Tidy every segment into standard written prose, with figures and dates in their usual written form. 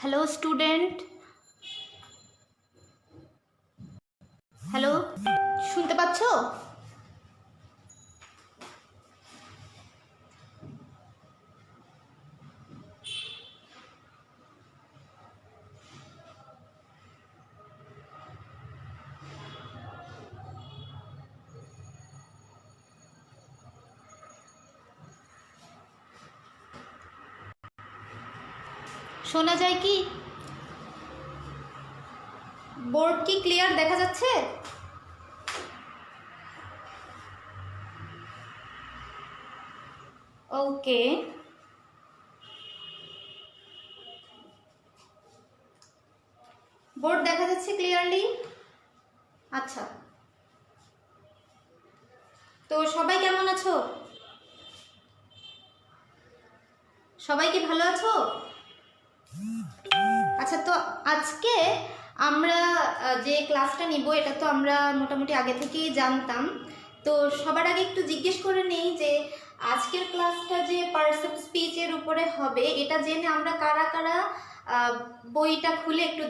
Hello student, hello, শুনতে পাচ্ছ? শোনা যায় কি? বোর্ড কি ক্লিয়ার দেখা যাচ্ছে? ওকে, বোর্ড দেখা যাচ্ছে ক্লিয়ারলি। আচ্ছা, তো সবাই কেমন আছো? সবাই কি ভালো আছো? আচ্ছা, তো আজকে আমরা যে ক্লাসটা নিব এটা তো আমরা মোটামুটি আগে থেকেই জানতাম। তো সবার আগে একটু জিজ্ঞেস করে নেই যে আজকের ক্লাসটা যে পার্সন স্পিচের উপরে হবে, এটা জেনে আমরা কারা কারা বইটা খুলে একটু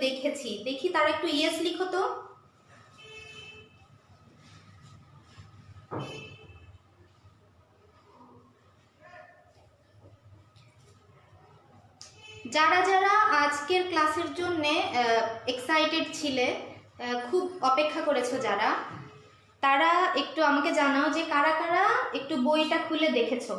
দেখি তারা একটু ইয়েস লিখো তো। যারা যারা আজকের ক্লাসের জন্য এক্সাইটেড ছিলে, খুব অপেক্ষা করেছো যারা, তারা একটু আমাকে জানাও যে কারা কারা একটু বইটা খুলে দেখেছো।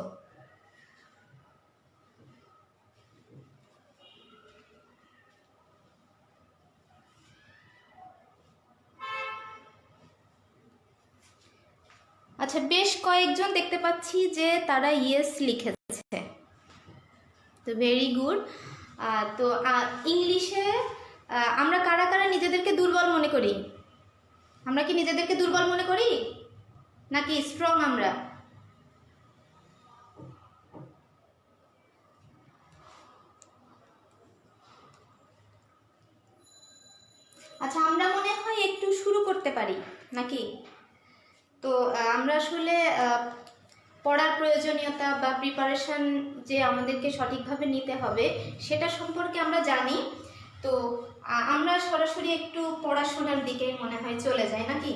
আচ্ছা, বেশ কয়েকজন দেখতে পাচ্ছি যে তারা ইয়েস লিখেছে, তো ভেরি গুড। তো ইংলিশে আমরা কারা কারা নিজেদেরকে দুর্বল মনে করি? আমরা কি নিজেদেরকে দুর্বল মনে করি নাকি স্ট্রং আমরা? আচ্ছা, আমরা মনে হয় একটু শুরু করতে পারি নাকি? তো আমরা আসলে পড়ার প্রয়োজনীয়তা বা প্রিপারেশন যে আমাদেরকে সঠিকভাবে নিতে হবে সেটা সম্পর্কে আমরা জানি। তো আমরা সরাসরি একটু পড়াশোনার দিকে মনে হয় চলে যাই নাকি?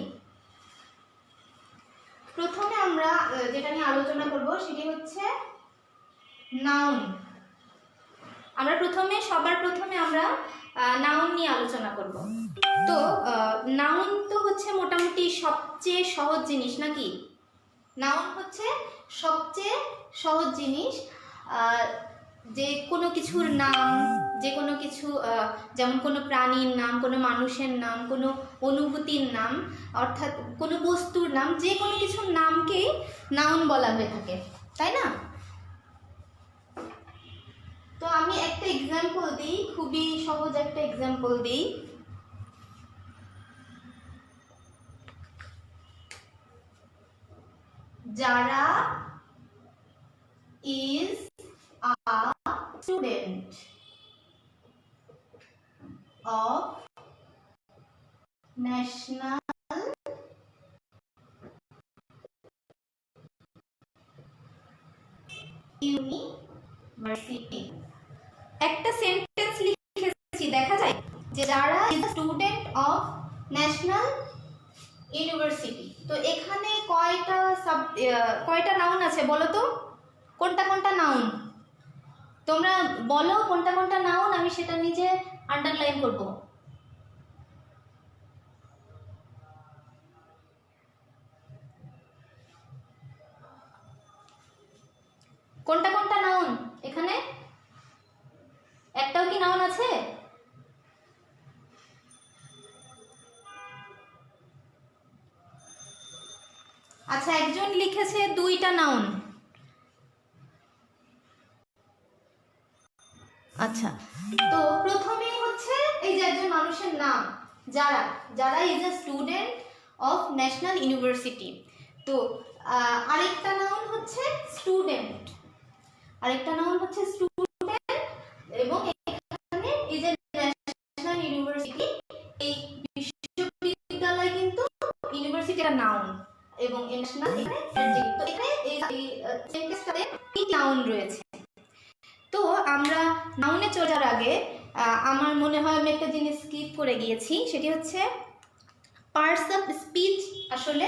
প্রথমে আমরা যেটা নিয়ে আলোচনা করব সেটি হচ্ছে নাউন। আমরা সবার প্রথমে আমরা নাউন নিয়ে আলোচনা করব। তো নাউন তো হচ্ছে মোটামুটি সবচেয়ে সহজ জিনিস নাকি? নাউন হচ্ছে সবচেয়ে সহজ জিনিস। যে কোনো কিছুর নাম, যে কোনো কিছু, যেমন কোনো প্রাণীর নাম, কোনো মানুষের নাম, কোনো অনুভূতির নাম, অর্থাৎ কোনো বস্তুর নাম, যে কোনো কিছুর নামকেই নাউন বলা হয়ে থাকে, তাই না? তো আমি একটা এক্সাম্পল দিই, খুবই সহজ একটা এক্সাম্পল দিই। যারা is a student of National University। একটা সেন্টেন্স লিখেছি, দেখা যায় যে যারা is a student of National University। তো এখানে কয়টা নাউন আছে বলো তো? কোনটা কোনটা নাউন? তোমরা বলো কোনটা কোনটা নাউন, আমি সেটা নিজে আন্ডারলাইন করব। কোনটা কোনটা নাউন এখানে? একটাও কি নাউন আছে? আচ্ছা, একজন লিখেছে দুইটা নাউন। আচ্ছা, তো প্রথমেই হচ্ছে এই যে একজন মানুষের নাম, যারা is a student of national university. তো আরেকটা নাউন হচ্ছে স্টুডেন্ট, এবং এখানে এই যে ন্যাশনাল ইউনিভার্সিটি, এই বিশ্ববিদ্যালয় কিন্তু ইউনিভার্সিটির নাউন এবং ন্যাশনাল এখানে। তো এখানে এই সেন্টেন্সটাতে কি নাউন রয়েছে। তো আমরা নাউনে চলে যাওয়ার আগে আমার মনে হয় আমি একটা জিনিস স্কিপ করে গিয়েছি, সেটি হচ্ছে পার্টস অফ স্পিচ আসলে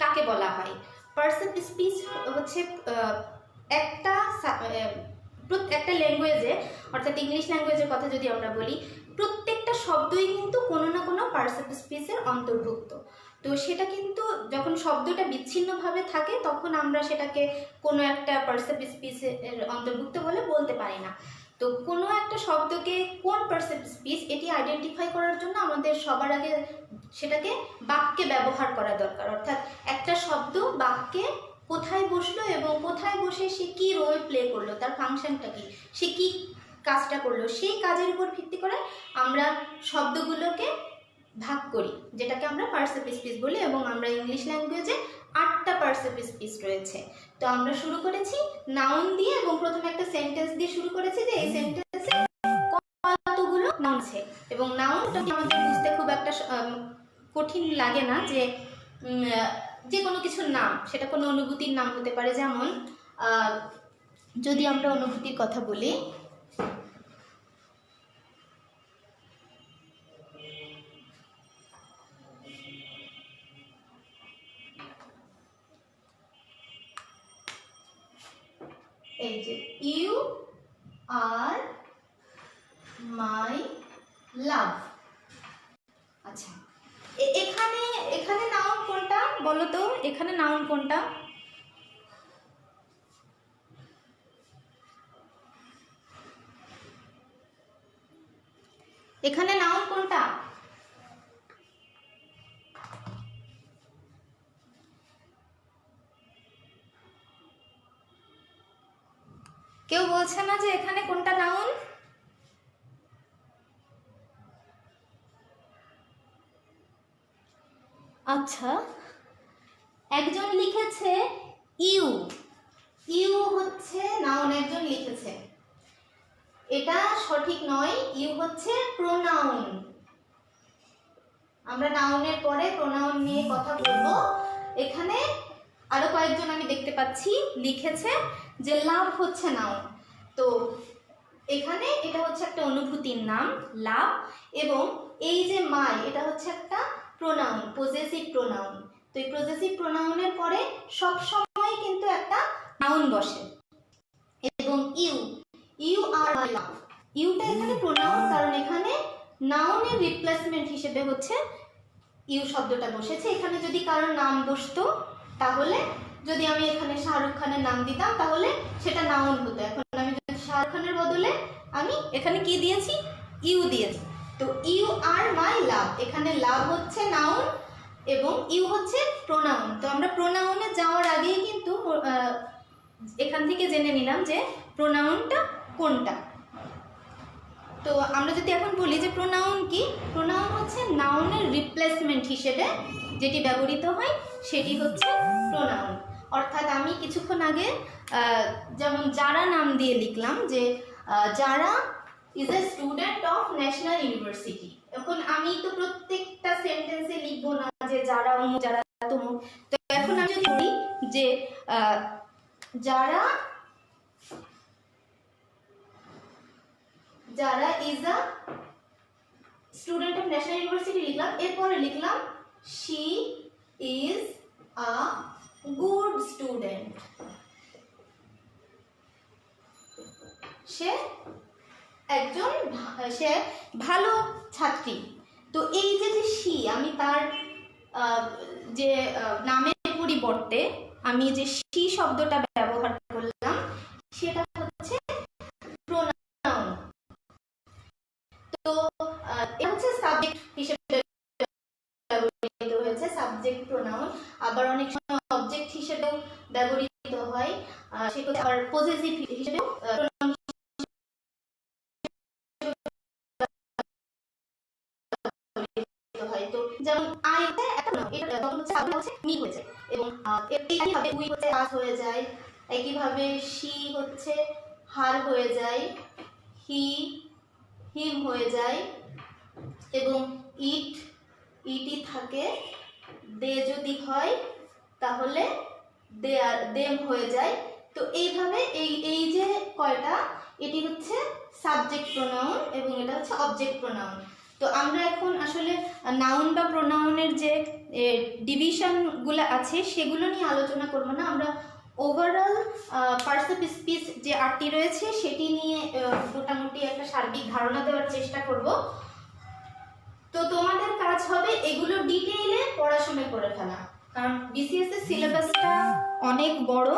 কাকে বলা হয়। পার্টস অফ স্পিচ হচ্ছে একটা একটা ল্যাঙ্গুয়েজে, অর্থাৎ ইংলিশ ল্যাঙ্গুয়েজের কথা যদি আমরা বলি, প্রত্যেকটা শব্দই কিন্তু কোনো না কোনো পার্টস অফ স্পিচের অন্তর্ভুক্ত। তো সেটা কিন্তু যখন শব্দটা বিচ্ছিন্নভাবে থাকে তখন আমরা সেটাকে কোনো একটা পার্টস অফ স্পিচের অন্তর্ভুক্ত বলে বলতে পারি না। তো কোনো একটা শব্দকে কোন পার্টস অফ স্পিচ এটি আইডেন্টিফাই করার জন্য আমাদের সবার আগে সেটাকে বাক্যে ব্যবহার করা দরকার। অর্থাৎ একটা শব্দ বাক্যে কোথায় বসলো এবং কোথায় বসে সে কী রোল প্লে করলো, তার ফাংশনটা কী, সে কী কাজটা করলো, সেই কাজের উপর ভিত্তি করে আমরা শব্দগুলোকে ভাগ করি, যেটাকে আমরা পার্টস অফ স্পিচ বলি। এবং আমরা ইংলিশ ল্যাঙ্গুয়েজে 8টা পার্টস অফ স্পিচ রয়েছে। তো আমরা শুরু করেছি নাউন দিয়ে এবং প্রথমে একটা সেন্টেন্স দিয়ে শুরু করেছি যে এই সেন্টেন্সে কতগুলো নাউন আছে। এবং নাউনটা আমাদের বুঝতে খুব একটা কঠিন লাগে না, যে কোনো কিছুর নাম, সেটা কোনো অনুভূতির নাম হতে পারে। যেমন যদি আমরা অনুভূতির কথা বলি, এই যে ইউ আর মাই লাভ। আচ্ছা, এখানে এখানে নাউন কোনটা বলো তো? এখানে নাউন কোনটা? এখানে নাউন কোনটা? কেউ বলছে না যে এখানে কোনটা নাউন? আচ্ছা, একজন লিখেছে ইউ, ইউ হচ্ছে নাউন, একজন লিখেছে, এটা সঠিক নয়। ইউ হচ্ছে প্রোনাউন। আমরা নাউনের পরে প্রোনাউন নিয়ে কথা বলবো। এখানে আরো কয়েকজন আমি দেখতে পাচ্ছি লিখেছে যে লাভ হচ্ছে নাউন। তো এখানে এটা হচ্ছে একটা অনুভূতির নাম লাভ, এবং এই যে মাই, এটা হচ্ছে একটা প্রোনাউন, পজেসিভ প্রোনাউন। তো এই পজেসিভ প্রোনাউনের পরে সব সময় কিন্তু একটা নাউন বসে। এবং you, you are my love, ইউটা এখানে প্রোনাউন, কারণ এখানে নাউনের রিপ্লেসমেন্ট হিসেবে হচ্ছে ইউ শব্দটা বসেছে। এখানে যদি কারোর নাম বসতো, তাহলে যদি আমি এখানে শাহরুখ খানের নাম দিতাম তাহলে সেটা নাউন হতো। এখন আমি যদি শাহরুখ খানের বদলে আমি এখানে কি দিয়েছি? ইউ দিয়েছি। তো ইউ আর মাই লাভ, এখানে লাভ হচ্ছে নাউন এবং ইউ হচ্ছে প্রোনাউন। তো আমরা প্রোনাউনে যাওয়ার আগেই কিন্তু এখান থেকে জেনে নিলাম যে প্রোনাউনটা কোনটা। তো আমরা যদি এখন বলি যে প্রোনাউন কি, প্রোনাউন হচ্ছে নাউনের রিপ্লেসমেন্ট হিসেবে যেটি ব্যবহৃত হয় সেটি হচ্ছে প্রোনাউন। অর্থাৎ আমি কিছুক্ষণ আগে যেমন যারা নাম দিয়ে লিখলাম যে যারা is a student of national university. এখন আমি তো প্রত্যেকটা সেন্টেন্সে লিখবো না যে যারা অমুক যারা তমুক। তো এখন আমি যদি বলি যে যারা যারা is a student of national university লিখলাম, এরপরে লিখলাম she is a good student, সে একজন সে ভালো ছাত্রী। তো এই যে শি, আমি তার যে নামের পরিবর্তে আমি যে শি শব্দটা ব্যবহার করলাম সেটা হচ্ছে প্রোনাউন। তো এটা হচ্ছে সাবজেক্ট হিসেবে ব্যবহৃত হয়েছে, সাবজেক্ট প্রোনাউন। আবার অনেক সময় অবজেক্ট হিসেবেও ব্যবহৃত হয়, সেটা আবার পজেসিভ হিসেবেও হয়। তো যেমন আই একটা এটা তখন হচ্ছে আবার হচ্ছে মি হয়ে যায়, এবং একইভাবে উই হচ্ছে আজ হয়ে যায়, একইভাবে শি হচ্ছে হার হয়ে যায়, হি হিম হয়ে যায়, এবং ইট ইটি থাকে, দে যদি হয় তাহলে দে আর দেম হয়ে যায়। তো এইভাবে এই যে কয়টা, এটি হচ্ছে সাবজেক্ট প্রোনাউন এবং এটা হচ্ছে অবজেক্ট প্রোনাউন। তো আমরা এখন আসলে নাউন বা প্রোনাউনের যে ডিভিশনগুলো আছে সেগুলো নিয়ে আলোচনা করব না, আমরা ওভারঅল পার্টস অফ স্পিচ যে 8টি রয়েছে সেটি নিয়ে মোটামুটি একটা সার্বিক ধারণা দেওয়ার চেষ্টা করব। তো তোমাদের কাজ হবে এগুলো ডিটেইলে পড়াশোনা করে ফেলা, কারণ বিসিএস এর সিলেবাসটা অনেক বড়।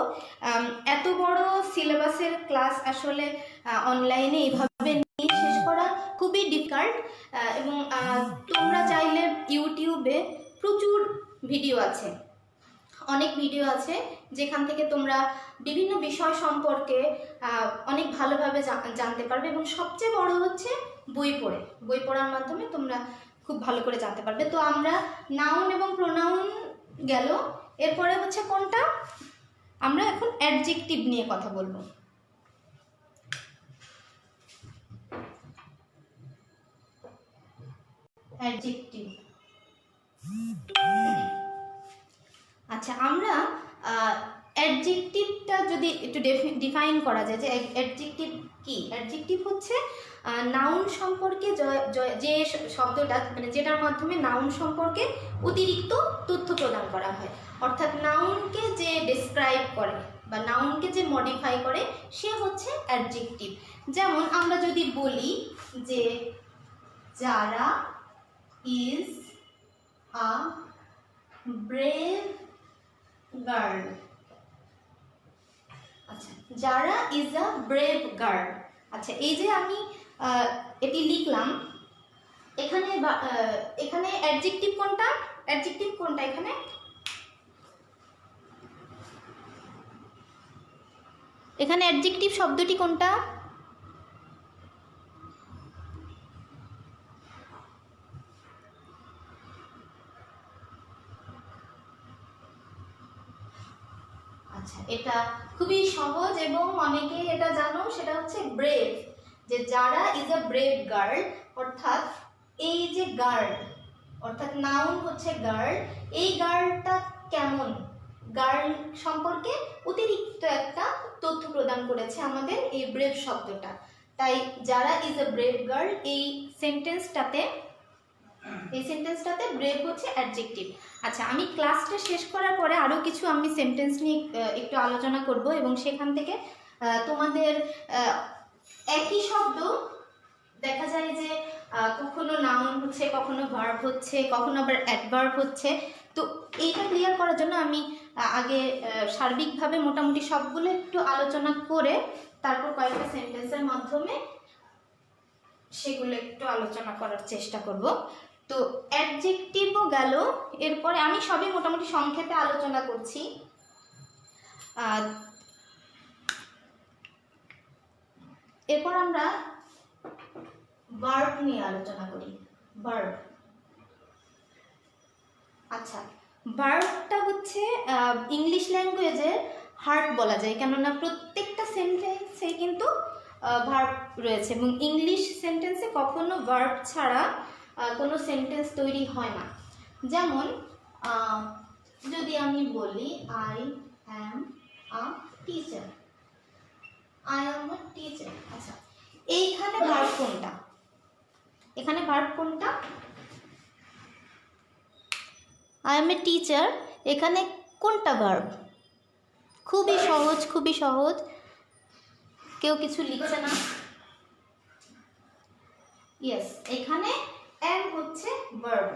এত বড় সিলেবাসের ক্লাস আসলে অনলাইনে এইভাবে নিয়ে শেষ করা খুবই ডিফিকাল্ট। এবং তোমরা চাইলে ইউটিউবে প্রচুর ভিডিও আছে, অনেক ভিডিও আছে যেখান থেকে তোমরা বিভিন্ন বিষয় সম্পর্কে অনেক ভালোভাবে জানতে পারবে, এবং সবচেয়ে বড় হচ্ছে বই পড়ার মাধ্যমে তোমরা খুব ভালো করে জানতে পারবে। তো আমরা নাউন এবং প্রোনাউন গেল, এরপরে হচ্ছে কোনটা, আমরা এখন অ্যাডজেক্টিভ নিয়ে কথা বলবো। অ্যাডজেক্টিভ, আচ্ছা আমরা অ্যাডজেক্টিভটা যদি একটু ডিফাইন করা যায় যে অ্যাডজেক্টিভ কি। অ্যাডজেক্টিভ হচ্ছে নাউন সম্পর্কে যে শব্দটা মানে যেটার মাধ্যমে নাউন সম্পর্কে অতিরিক্ত তথ্য প্রদান করা হয়, অর্থাৎ নাউনকে যে ডেসক্রাইব করে বা নাউনকে যে মডিফাই করে সে হচ্ছে অ্যাডজেক্টিভ। যেমন আমরা যদি বলি যে যারা ইজ আ ব্রেভ গার্ল, আচ্ছা যারা ইজ আ ব্রেভ গার্ল, আচ্ছা এই যে আমি এটি লিখলাম, এখানে এখানে অ্যাডজেক্টিভ কোনটা, এখানে অ্যাডজেক্টিভ শব্দটি কোনটা, আচ্ছা এটা খুবই সহজ এবং অনেকেই এটা জানো, সেটা হচ্ছে ব্রেভ। যে যারা ইজ আ ব্রেভ গার্ল, অর্থাৎ এই যে গার্ল অর্থাৎ নাউন হচ্ছে গার্ল, এই গার্লটা কেমন, গার্ল সম্পর্কে অতিরিক্ত একটা তথ্য প্রদান করেছে আমাদের এই ব্রেভ শব্দটা। তাই যারা ইজ আ ব্রেভ গার্ল এই সেন্টেন্সটাতে ব্রেভ হচ্ছে অ্যাডজেক্টিভ। আচ্ছা আমি ক্লাসটা শেষ করার পরে আরও কিছু আমি সেন্টেন্স নিয়ে একটু আলোচনা করব, এবং সেখান থেকে তোমাদের একই শব্দ দেখা যায় যে কখনো নাউন হচ্ছে, কখনো ভার্ব হচ্ছে, কখনো আবার অ্যাডভার্ব হচ্ছে। তো এইটা ক্লিয়ার করার জন্য আমি আগে সার্বিকভাবে মোটামুটি সবগুলো একটু আলোচনা করে তারপর কয়েকটা সেন্টেন্সের মাধ্যমে সেগুলো একটু আলোচনা করার চেষ্টা করব। তো অ্যাডজেক্টিভও গেল, এরপরে আমি সবই মোটামুটি সংক্ষেপে আলোচনা করছি। এরপর আমরা ভার্ব নিয়ে আলোচনা করি। ভার্ব, আচ্ছা ভার্বটা হচ্ছে ইংলিশ ল্যাঙ্গুয়েজে হার্ট বলা যায়, কেননা প্রত্যেকটা সেন্টেন্সে কিন্তু ভার্ব রয়েছে, এবং ইংলিশ সেন্টেন্সে কখনো ভার্ব ছাড়া কোনো সেন্টেন্স তৈরি হয় না। যেমন যদি আমি বলি I am a teacher, I am a teacher, আচ্ছা এইখানে ভার্ব কোনটা, আই এম এ টিচার, এখানে কোনটা ভার্ব? খুবই সহজ, কেউ কিছু লিখছে না। ইয়েস, এখানে এম হচ্ছে ভার্ব,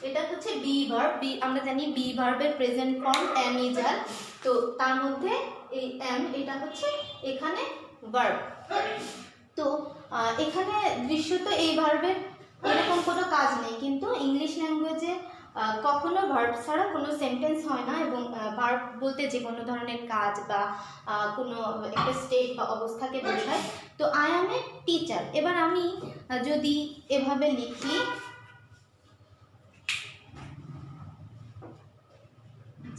এটা হচ্ছে বি ভার্ব। আমরা জানি বি ভার্বের প্রেজেন্ট ফর্ম এম ইজ আর, তো তার মধ্যে এই এম এটা হচ্ছে এখানে ভার্ব। তো এখানে দৃশ্যত এই ভার্বের এরকম কোনো কাজ নেই, কিন্তু ইংলিশ ল্যাঙ্গুয়েজে কখনো ভার্ব ছাড়া কোনো সেন্টেন্স হয় না, এবং ভার্ব বলতে যে কোনো ধরনের কাজ বা কোনো একটা স্টেট বা অবস্থাকে বোঝায়। তো আই অ্যাম এ টিচার, এবার আমি যদি এভাবে লিখি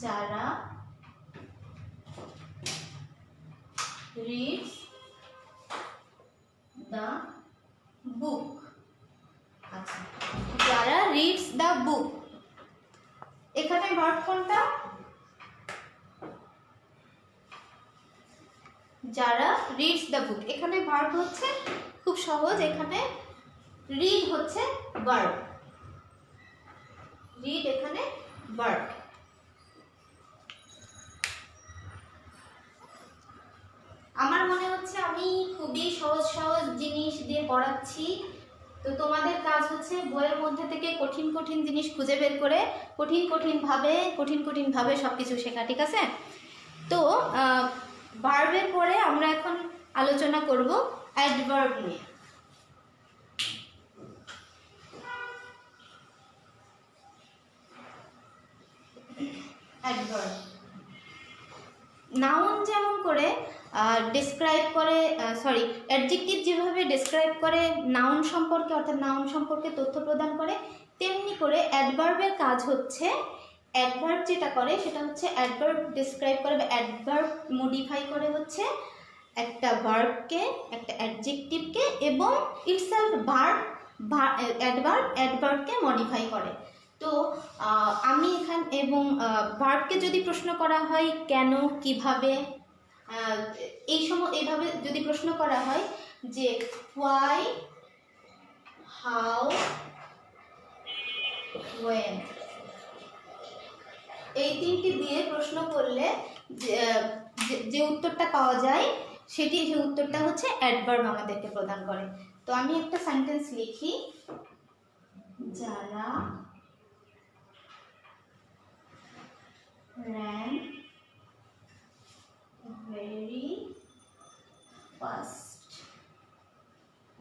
যারা রিডস দ্য বুক, আচ্ছা যারা রিডস দ্য বুক, এখানে ভার্ব কোনটা, যারা রিডস দ্য বুক, এখানে ভার্ব হচ্ছে খুব সহজ, এখানে রিড হচ্ছে ভার্ব, রিড এখানে ভার্ব। আমার মনে হচ্ছে আমি খুবই সহজ সহজ জিনিস দিয়ে পড়াচ্ছি, তো তোমাদের কাজ হচ্ছে বইয়ের মধ্যে থেকে কঠিন কঠিন জিনিস খুঁজে বের করে কঠিন কঠিন ভাবে সবকিছু শেখা, ঠিক আছে? তো ভার্বের পরে আমরা এখন আলোচনা করব অ্যাডভার্ব নিয়ে। অ্যাডভার্ব নাউন যেমন করে ডেসক্রাইব করে, অ্যাডজেক্টিভ যেভাবে ডেসক্রাইব করে নাউন সম্পর্কে, অর্থাৎ নাউন সম্পর্কে তথ্য প্রদান করে, তেমনি করে অ্যাডভার্বের কাজ হচ্ছে, অ্যাডভার্ব যেটা করে সেটা হচ্ছে অ্যাডভার্ব ডেসক্রাইব করে বা অ্যাডভার্ব মডিফাই করে হচ্ছে একটা ভার্বকে, একটা অ্যাডজেক্টিভকে, এবং ইটসেলফ অ্যাডভার্বকে মডিফাই করে। তো আমি এখানে, এবং ভার্বকে যদি প্রশ্ন করা হয় কেন, কিভাবে, এইভাবে যদি প্রশ্ন করা হয় যে হোয়াই, হাউ, ওয়েন, এই তিনটি দিয়ে প্রশ্ন করলে যে উত্তরটা পাওয়া যায় সেই উত্তরটা হচ্ছে অ্যাডভার্ব আমাদেরকে প্রদান করে। তো আমি একটা সেন্টেন্স লিখি, যারা ran very fast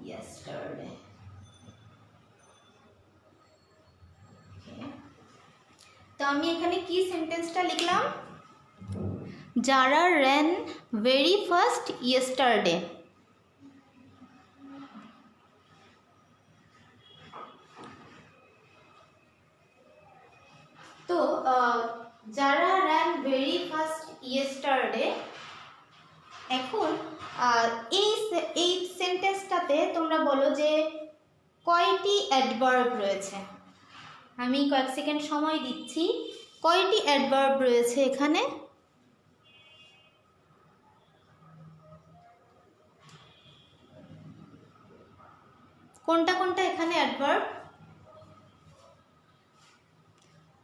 yesterday. তো আমি এখানে কি সেন্টেন্সটা লিখলাম, যারা ran very fast yesterday। তো যারা ran very fast yesterday, এখন এই সেন্টেন্সটাতে তোমরা বলো যে কয়টি অ্যাডভার্ব রয়েছে। আমি কয়েক সেকেন্ড সময় দিচ্ছি, কয়টি অ্যাডভার্ব রয়েছে এখানে? কোনটা কোনটা এখানে অ্যাডভার্ব?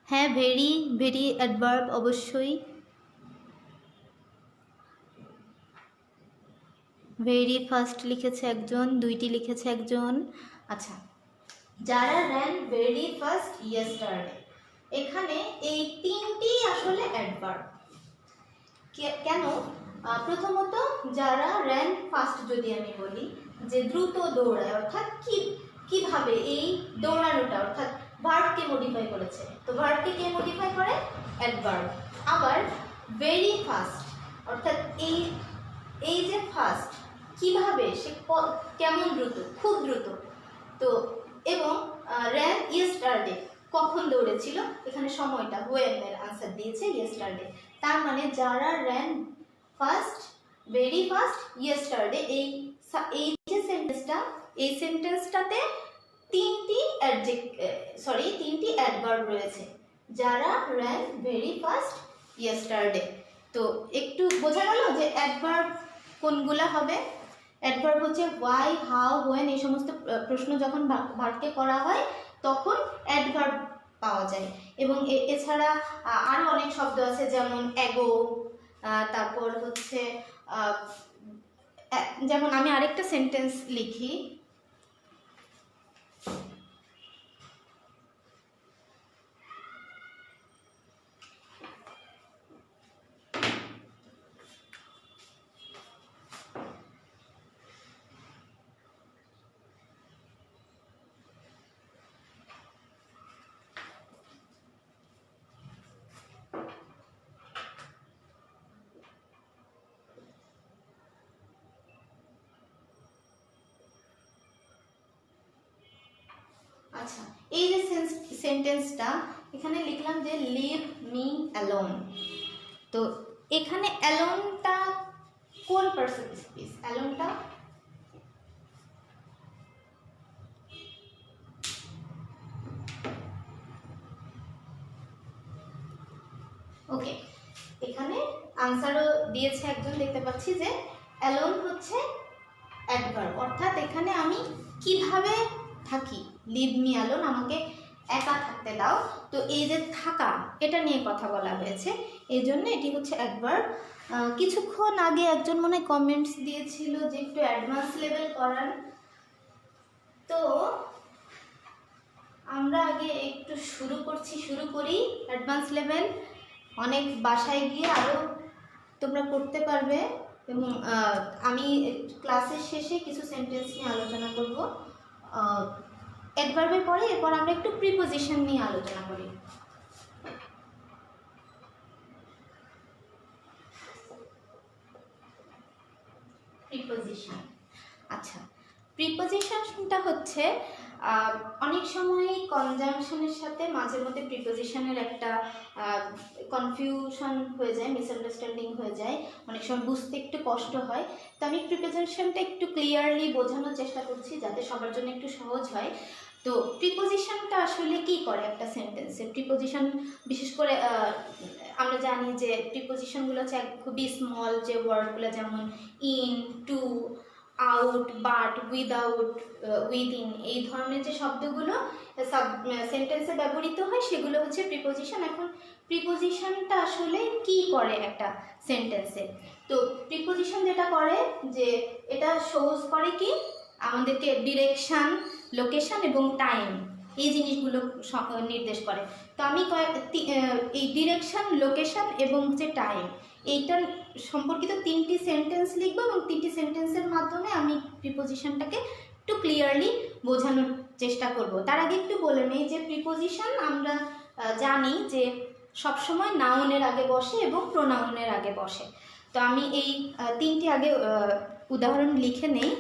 হ্যাঁ, ভেরি ভেরি অ্যাডভার্ব অবশ্যই। ভেরি ফার্স্ট লিখেছে একজন, দুইটি লিখেছে একজন। আচ্ছা, যারা ran very fast yesterday, এখানে এই তিনটি আসলে অ্যাডভার্ব। কেন? প্রথমত যারা ran ফাস্ট যদি আমি বলি যে দ্রুত দৌড়ায়, অর্থাৎ কিভাবে এই দৌড়ানোটা, অর্থাৎ ভার্বকে মডিফাই করেছে। তো ভার্বকে কে মডিফাই করে? অ্যাডভার্ব। আবার ভেরি ফাস্ট, অর্থাৎ এই যে ফাস্ট, কিভাবে, সে কেমন দ্রুত, খুব দ্রুত। তো এবং ran yesterday, কখন দৌড়েছিল, এখানে সময়টা when এর আনসার দিয়েছে yesterday। তার মানে যারা ran fast, very fast, yesterday, এই যে সেন্টেন্সটা, এই সেন্টেন্সটাতে তিনটি অ্যাডভার্ব রয়েছে, যারা ran very fast yesterday। তো একটু বোঝা গেল যে অ্যাডভার্ব কোনগুলা হবে। অ্যাডভার্ব হচ্ছে হোয়াই, হাউ, হোয়েন, এই সমস্ত প্রশ্ন যখন ভার্বকে করা হয় তখন অ্যাডভার্ব পাওয়া যায়। এবং এছাড়া আরও অনেক শব্দ আছে, যেমন অ্যাগো, তারপর হচ্ছে যেমন আমি আরেকটা সেন্টেন্স লিখি, আচ্ছা, এই যে সেন্টেন্সটা এখানে লিখলাম যে লিভ মি অ্যালোন। তো এখানে অ্যালোনটা কোন পারসন স্পিচ? অ্যালোনটা ওকে, এখানে আনসারও দিয়েছে একজন, দেখতে পাচ্ছি যে অ্যালোন হচ্ছে অ্যাডভার্ব, অর্থাৎ এখানে আমি কিভাবে থাকি, লিভ মি অ্যালোন, আমাকে একা থাকতে দাও। তো এই যে থাকা, এটা নিয়ে কথা বলা হয়েছে, এই জন্য এটি হচ্ছে অ্যাডভার্ব। কিছুক্ষণ আগে একজন মনে হয় কমেন্টস দিয়েছিল যে একটু অ্যাডভান্স লেভেল করার, তো আমরা আগে একটু শুরু করি অ্যাডভান্স লেভেল। অনেক বাসায় গিয়ে আরও তোমরা করতে পারবে, এবং আমি ক্লাসের শেষে কিছু সেন্টেন্স নিয়ে আলোচনা করব অ্যাডভার্বের পরে। এরপর আমরা একটু প্রিপোজিশন নিয়ে আলোচনা করি। প্রিপোজিশন, আচ্ছা, প্রিপোজিশনটা হচ্ছে অনেক সময় কনজাংশনের সাথে মাঝে মধ্যে প্রিপোজিশনের একটা কনফিউশন হয়ে যায়, মিসআন্ডারস্ট্যান্ডিং হয়ে যায়, অনেক সময় বুঝতে একটু কষ্ট হয়। তো আমি প্রিপোজিশনটা একটু ক্লিয়ারলি বোঝানোর চেষ্টা করছি যাতে সবার জন্য একটু সহজ হয়। তো প্রিপোজিশনটা আসলে কি করে একটা সেন্টেন্সে? প্রিপোজিশন বিশেষ করে আমরা জানি যে প্রিপোজিশনগুলো হচ্ছে খুবই স্মল যে ওয়ার্ডগুলো, যেমন in, to, out, but, without, within, এই ধরনের যে শব্দগুলো সেন্টেন্সে ব্যবহৃত হয় সেগুলো হচ্ছে প্রিপোজিশন। এখন প্রিপোজিশনটা আসলে কি করে একটা সেন্টেন্সে? তো প্রিপোজিশন যেটা করে যে এটা শোজ করে কি আমাদেরকে ডিরেকশন, লোকেশন এবং টাইম, এই জিনিসগুলো নির্দেশ করে। তো আমি এই ডিরেকশন, লোকেশন এবং যে টাইম, এইটার সম্পর্কিত 3টি সেন্টেন্স লিখবো এবং 3টি সেন্টেন্সের মাধ্যমে আমি প্রিপোজিশনটাকে একটু ক্লিয়ারলি বোঝানোর চেষ্টা করব। তার আগে একটু বলে নেই যে প্রিপোজিশন আমরা জানি যে সবসময় নাউনের আগে বসে এবং প্রোনাউনের আগে বসে। তো আমি এই 3টি আগে উদাহরণ লিখে নেই।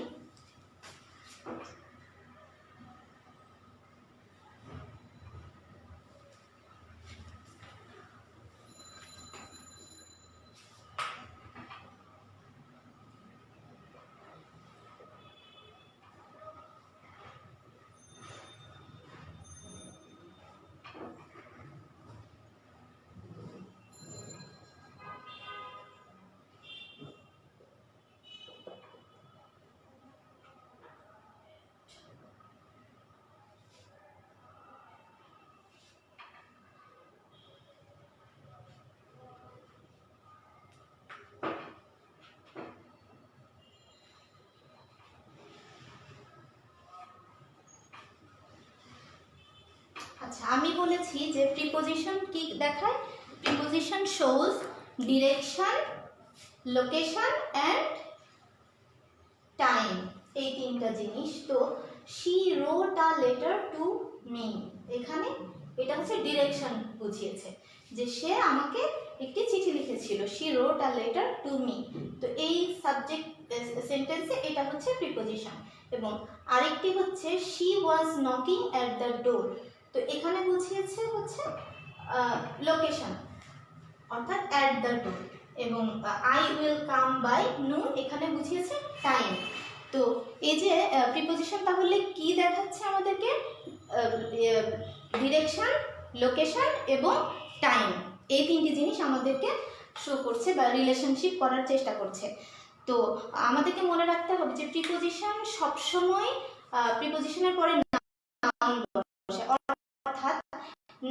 আচ্ছা, আমি বলেছি যে প্রিপোজিশন কি দেখায়? Preposition shows direction, location and time, এই 3টা জিনিস। তো she wrote a letter to me, এখানে এটা হচ্ছে ডিরেকশন বুঝিয়েছে, যে সে আমাকে একটি চিঠি লিখেছিল, she wrote a letter to me. তো এই সাবজেক্ট সেন্টেন্সে এটা হচ্ছে প্রিপোজিশন। এবং আরেকটি হচ্ছে she was knocking at the door, তো এখানে বুঝিয়েছে হচ্ছে লোকেশন, অর্থাৎ অ্যাট দ্য ডোর। এবং আই উইল কাম বাই নুন, এখানে বুঝিয়েছে টাইম। তো এই যে প্রিপোজিশন তাহলে কি দেখাচ্ছে আমাদেরকে? ডিরেকশন, লোকেশন এবং টাইম, এই 3টি জিনিস আমাদেরকে শো করছে বা রিলেশনশিপ করার চেষ্টা করছে। তো আমাদেরকে মনে রাখতে হবে যে প্রিপোজিশন সবসময় প্রিপোজিশনের পরে নাউন বসে, অর্থাৎ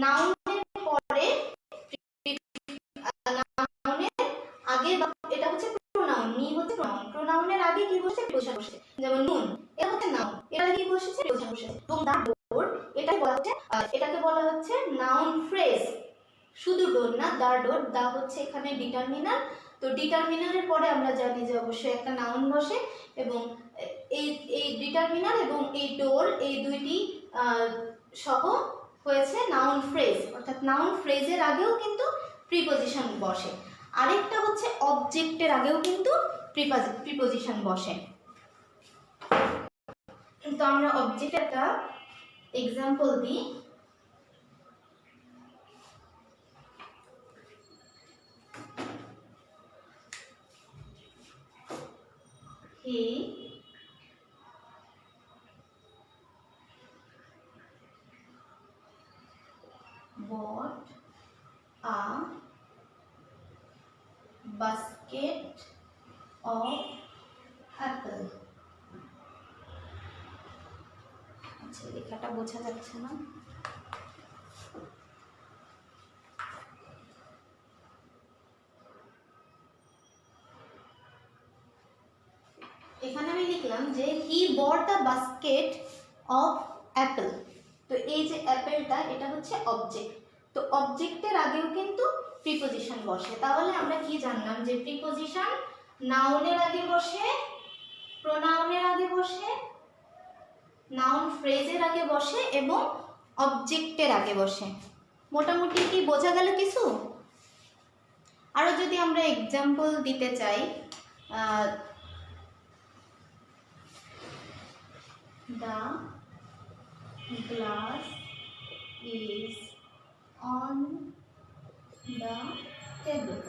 নাউনের পরে নাউনের আগে, এটা হচ্ছে প্রোনাউন, মি হচ্ছে প্রোনাউন, প্রোনাউনের আগে কি বসে? প্রিপোজিশন বসে। যেমন নুন, এটা হচ্ছে নাউন, এর আগে কি বসেছে? প্রিপোজিশন বসেছে। এবং দা ডোর, এটাকে বলা হচ্ছে নাউন ফ্রেজ, শুধু ডোর না, দা ডোর, দা হচ্ছে এখানে ডিটারমিনার। তো ডিটারমিনারের পরে আমরা জানি যে অবশ্যই একটা নাউন বসে, এবং এই ডিটারমিনার এবং এই ডোর, এই দুইটি সহ হয়েছে নাউন ফ্রেজ, অর্থাৎ নাউন ফ্রেজের আগেও কিন্তু প্রিপোজিশন বসে। আরেকটা হচ্ছে অবজেক্টের আগেও কিন্তু প্রিপোজিশন বসে। তো আমরা অবজেক্টের একটা এক্সাম্পল দিই। He bought a basket of Apple. আচ্ছা, লেখাটা বোঝা যাচ্ছে না। এখানে আমি লিখলাম যে হি বট আ বাস্কেট অফ অ্যাপল। তো এই যে অ্যাপেলটা, এটা হচ্ছে অবজেক্ট। তো অবজেক্টের আগেও কিন্তু প্রিপোজিশন বসে। তাহলে আমরা কি জানলাম যে প্রিপোজিশন নাউনের আগে বসে, প্রোনাউনের আগে বসে, নাউন ফ্রেজের আগে বসে এবং অবজেক্টের আগে বসে। মোটামুটি কি বোঝা গেল কিছু? আরো যদি আমরা এক্সাম্পল দিতে চাই, the glass is on the table।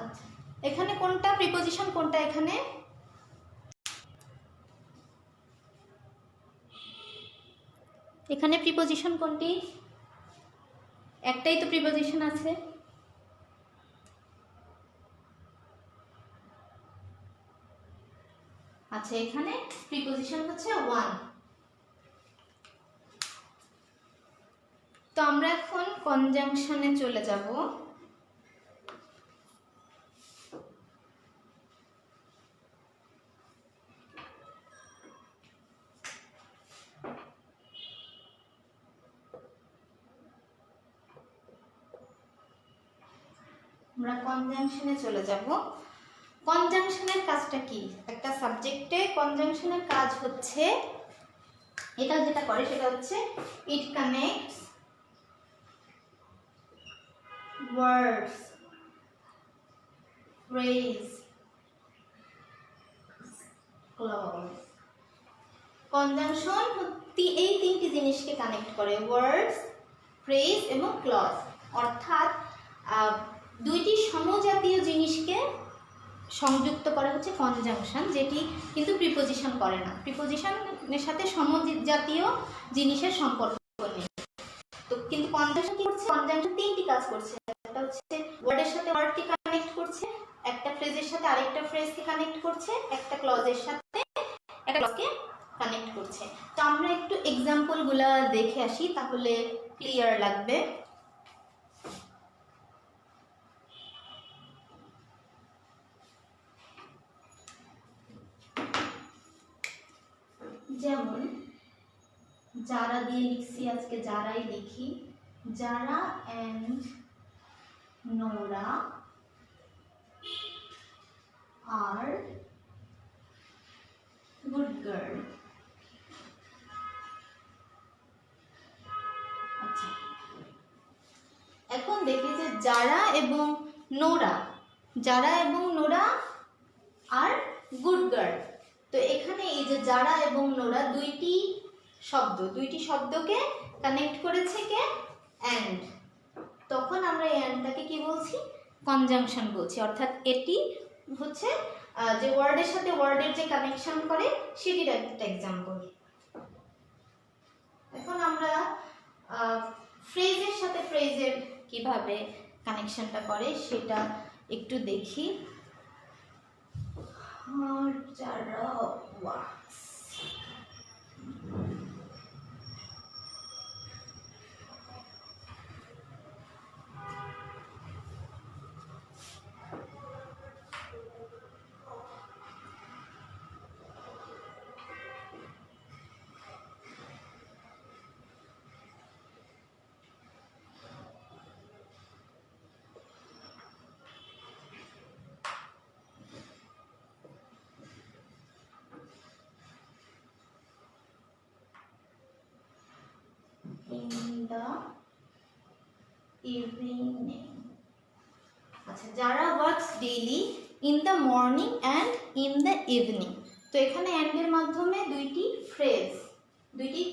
আচ্ছা, এখানে কোনটা প্রিপোজিশন, কোনটা এখানে? এখানে প্রিপোজিশন কোনটি? একটাই তো প্রিপোজিশন আছে। আচ্ছা, এখানে প্রিপোজিশন হচ্ছে ওয়ান। তো আমরা এখন কনজাংশনে চলে যাব। আমরা কনজাংশনে চলে যাব। কনজাংশনের কাজটা কি? একটা সাবজেক্টে কনজাংশনের কাজ হচ্ছে, এটা যেটা করে সেটা হচ্ছে ইট কানেক্টস ওয়ার্ডস, ফ্রেজ, ক্লজ। কনজাংশন এই তিনটি জিনিসকে কানেক্ট করে, ওয়ার্ডস, ফ্রেজ এবং ক্লজ। অর্থাৎ দুইটি সমজাতীয় জিনিসকে সংযুক্ত করা হচ্ছে কনজাংশন, যেটি কিন্তু প্রিপোজিশন করে না। প্রিপোজিশনের সাথে সমজাতীয় জিনিসের সম্পর্ক নেই। তো কিন্তু কনজাংশন কি করছে? কনজাংশন তিনটি কাজ করছে। একটা হচ্ছে ওয়ার্ডের সাথে ওয়ার্ডকে কানেক্ট করছে, একটা ফ্রেজের সাথে আরেকটা ফ্রেজকে কানেক্ট করছে, একটা ক্লজের সাথে একটা ক্লজকে কানেক্ট করছে। তো আমরা একটু এক্সাম্পলগুলো দেখে আসি, তাহলে ক্লিয়ার লাগবে। যেমন যারা দিয়ে লিখছি, আজকে যারাই লিখি। যারা and Nora are good girl. আচ্ছা, এখন দেখি যে যারা এবং নোরা, যারা এবং নোরা আর গুড গার্ল। তো এখানে এই যে যারা এবং নোরা দুইটি শব্দকে কানেক্ট করেছে কে? অ্যান্ড। তখন আমরা এই অ্যান্ডটাকে কি বলছি? কনজাংশন বলছি। অর্থাৎ এটি হচ্ছে যে ওয়ার্ডের সাথে ওয়ার্ডের যে কানেকশন করে সেটির একটা এক্সাম্পল। এখন আমরা ফ্রেজের সাথে ফ্রেজের কিভাবে কানেকশনটা করে সেটা একটু দেখি। যারা ওয়ার্কস, in the evening। আচ্ছা, যারা works daily in the morning and in the evening. তো এখানে অ্যান্ড এর মাধ্যমে দুইটি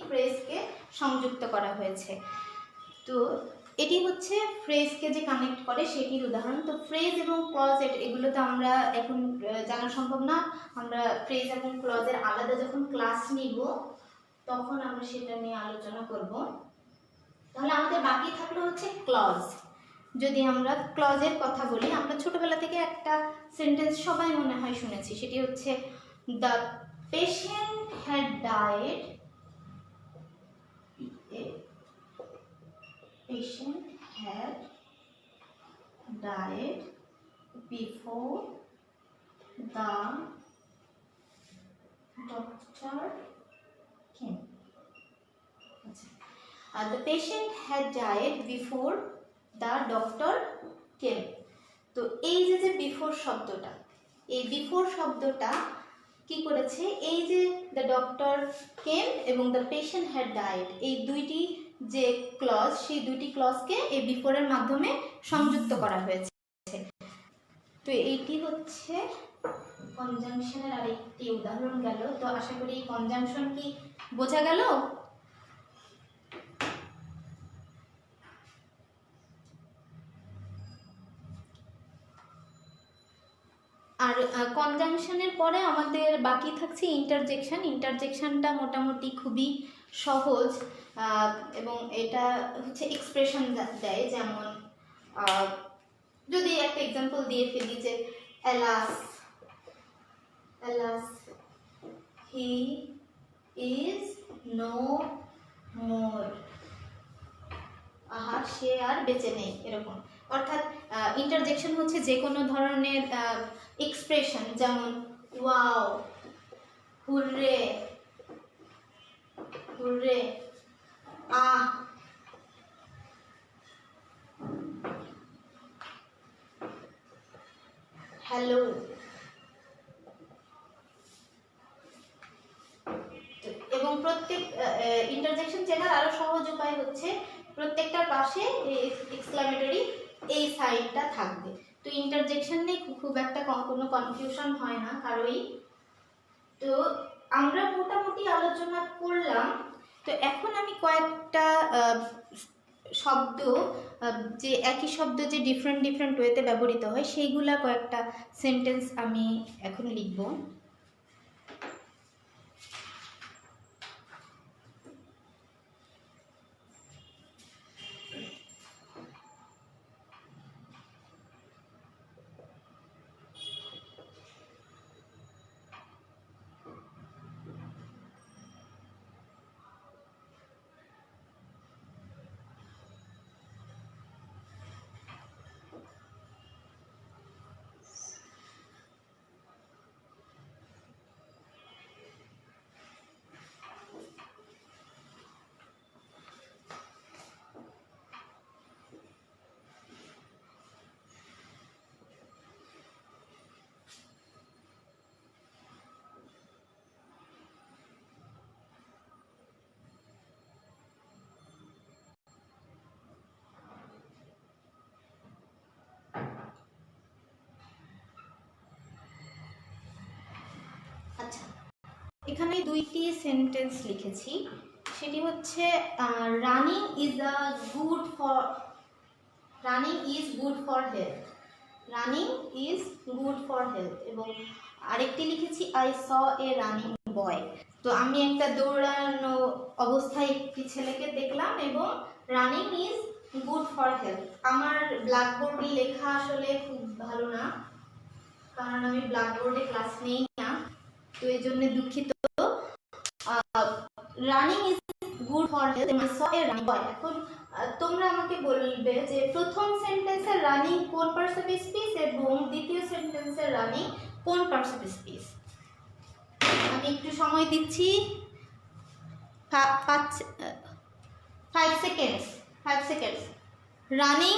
ফ্রেজকে সংযুক্ত করা হয়েছে। তো এটি হচ্ছে ফ্রেজকে যে কানেক্ট করে সেটির উদাহরণ। তো ফ্রেজ এবং ক্লজ এগুলো তো আমরা এখন জানা সম্ভব না। আমরা ফ্রেজ এবং ক্লজের আলাদা যখন ক্লাস নিব তখন আমরা সেটা নিয়ে আলোচনা করব। তাহলে আমাদের বাকি থাকলো হচ্ছে ক্লজ। যদি আমরা ক্লজের কথা বলি, আমরা ছোটবেলা থেকে একটা সেন্টেন্স সবাই মনে হয় শুনেছি, সেটি হচ্ছে the patient had died, patient had died before the doctor came. The patient had died before the doctor came. তো এই যে বিফোর শব্দটা, এই বিফোর শব্দটা কি করেছে, এই যে দ্য ডক্টর কেম এবং দ্য পেশেন্ট হ্যাড ডায়েড, এই দুইটি যে ক্লজ, সেই দুইটি ক্লজকে এই বিফোরের মাধ্যমে সংযুক্ত করা হয়েছে। তো এইটি হচ্ছে কনজাংশনের আরেকটি উদাহরণ গেল। তো আশা করি এই কনজাংশন কি বোঝা গেল? আর কনজাংশনের পরে আমাদের বাকি থাকছে ইন্টারজেকশন। ইন্টারজেকশনটা মোটামুটি খুবই সহজ এবং এটা হচ্ছে এক্সপ্রেশন দেয়। যেমন যদি একটা এক্সাম্পল দিয়ে ফেলি যে alas, alas he is no more, আহা সে আর বেঁচে নেই, এরকম। অর্থাৎ ইন্টারজেকশন হচ্ছে যে কোনো ধরনের এক্সপ্রেশন, যেমন ওয়াও, হুররে, হুররে, আহ, হ্যালো। এবং প্রত্যেক ইন্টারজেকশন চেনার আরো সহজ উপায় হচ্ছে প্রত্যেকটার পাশে এক্সক্লামেটরি এই সাইনটা থাকবে। তো ইন্টারজেকশন নিয়ে খুব একটা কোনো কনফিউশন হয় না কারোই। তো আমরা মোটামুটি আলোচনা করলাম। তো এখন আমি কয়েকটা শব্দ, যে একই শব্দ যে ডিফারেন্ট ডিফারেন্ট ওয়েতে ব্যবহৃত হয়, সেইগুলা কয়েকটা সেন্টেন্স আমি এখন লিখব। আচ্ছা, এখানে দুইটি সেন্টেন্স লিখেছি। সেটি হচ্ছে running is good for, running is good for health, running is good for health. এবং আরেকটি লিখেছি আই স এ রানিং বয়। তো আমি একটা দৌড়ানো অবস্থায় একটি ছেলেকে দেখলাম এবং running is good for health. আমার ব্ল্যাকবোর্ডে লেখা আসলে খুব ভালো না, কারণ আমি ব্ল্যাকবোর্ডে ক্লাস নেই না, তো এই জন্য দুঃখিত। Running is good for health, I saw a running boy. এখন তোমরা আমাকে বলবে যে প্রথম সেন্টেন্সের রানিং কোন পার্টস অফ স্পিচ এবং দ্বিতীয় সেন্টেন্সের রানিং কোন পার্টস অফ স্পিচ। আমি একটু সময় দিচ্ছি, 5 সেকেন্ডস। রানিং,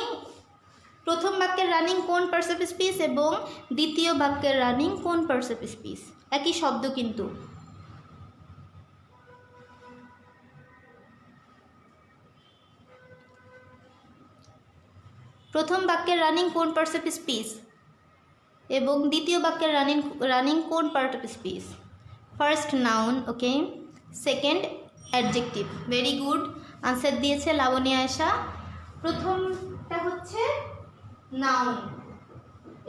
প্রথম বাক্যের রানিং কোন পার্টস অফ স্পিচ এবং দ্বিতীয় বাক্যের রানিং কোন পার্টস অফ স্পিচ, একই শব্দ কিন্তু। প্রথম বাক্যের রানিং কোন পার্টস অফ স্পিচ এবং দ্বিতীয় বাক্যের রানিং কোন part of speech. First noun, okay. Second adjective, very good, answer দিয়েছে লাবণী আয়েশা। প্রথমটা হচ্ছে নাউন